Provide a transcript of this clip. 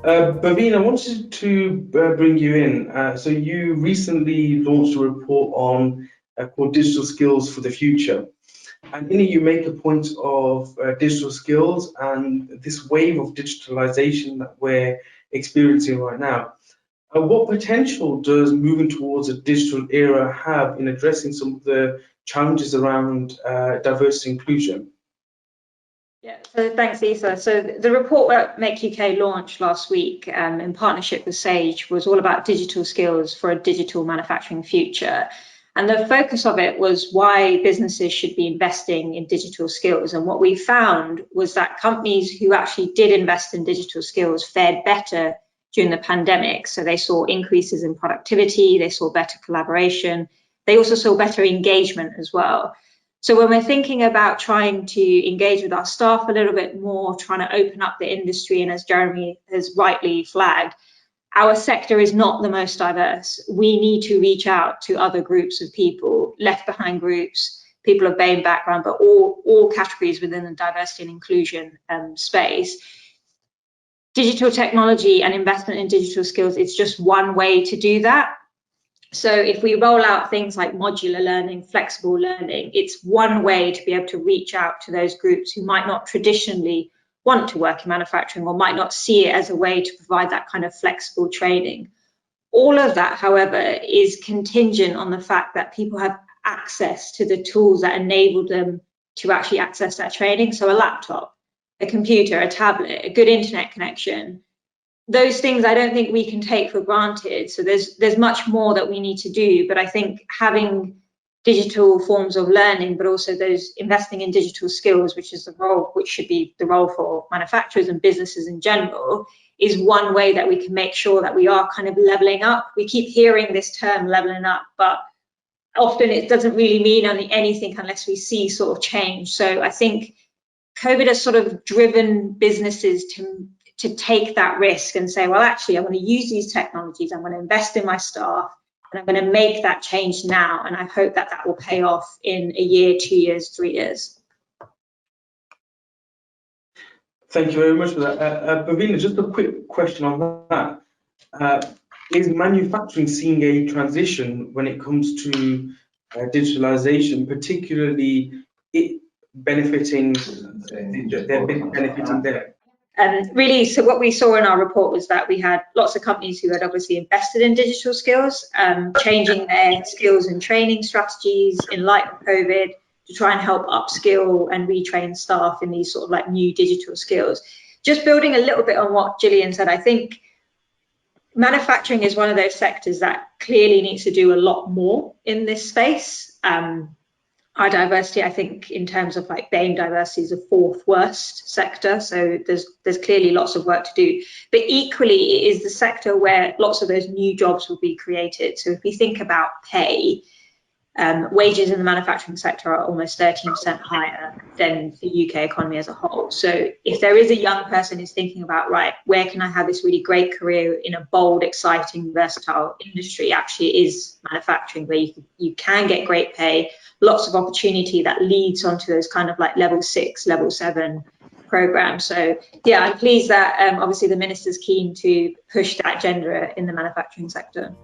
Bhaveen, I wanted to bring you in. So you recently launched a report on called Digital Skills for the Future. And in it, you make a point of digital skills and this wave of digitalization that we're experiencing right now. What potential does moving towards a digital era have in addressing some of the challenges around diversity and inclusion? Yeah, so thanks, Isa. So the report that Make UK launched last week in partnership with Sage was all about digital skills for a digital manufacturing future. And the focus of it was why businesses should be investing in digital skills. And what we found was that companies who actually did invest in digital skills fared better during the pandemic. So they saw increases in productivity, they saw better collaboration, they also saw better engagement as well. So when we're thinking about trying to engage with our staff a little bit more, trying to open up the industry, and as Jeremy has rightly flagged, our sector is not the most diverse. We need to reach out to other groups of people, left behind groups, people of BAME background, but all categories within the diversity and inclusion space. Digital technology and investment in digital skills, it's just one way to do that. So if we roll out things like modular learning, flexible learning, it's one way to be able to reach out to those groups who might not traditionally want to work in manufacturing or might not see it as a way to provide that kind of flexible training. All of that, however, is contingent on the fact that people have access to the tools that enable them to actually access that training. So a laptop, a computer, a tablet, a good internet connection. Those things I don't think we can take for granted. So there's much more that we need to do, but I think having digital forms of learning, but also those investing in digital skills, which is the role, which should be the role for manufacturers and businesses in general, is one way that we can make sure that we are kind of leveling up. We keep hearing this term leveling up, but often it doesn't really mean anything unless we see sort of change. So I think COVID has sort of driven businesses to take that risk and say, well, actually, I'm going to use these technologies, I'm going to invest in my staff, and I'm going to make that change now. And I hope that that will pay off in a year, 2 years, 3 years. Thank you very much for that. Bhavina, just a quick question on that. Is manufacturing seeing a transition when it comes to digitalization, particularly it benefiting, they're benefiting there? Really, so what we saw in our report was that we had lots of companies who had obviously invested in digital skills, changing their skills and training strategies in light of COVID to try and help upskill and retrain staff in these sort of like new digital skills. Just building a little bit on what Gillian said, I think manufacturing is one of those sectors that clearly needs to do a lot more in this space. Our diversity, I think, in terms of like BAME diversity, is the 4th worst sector. So there's clearly lots of work to do. But equally, it is the sector where lots of those new jobs will be created. So if we think about pay, wages in the manufacturing sector are almost 13% higher than the UK economy as a whole. So if there is a young person who's thinking about, right, where can I have this really great career in a bold, exciting, versatile industry, actually it is manufacturing, where you can get great pay, lots of opportunity that leads onto those kind of like level 6, level 7 programs. So yeah, I'm pleased that obviously the minister's keen to push that agenda in the manufacturing sector.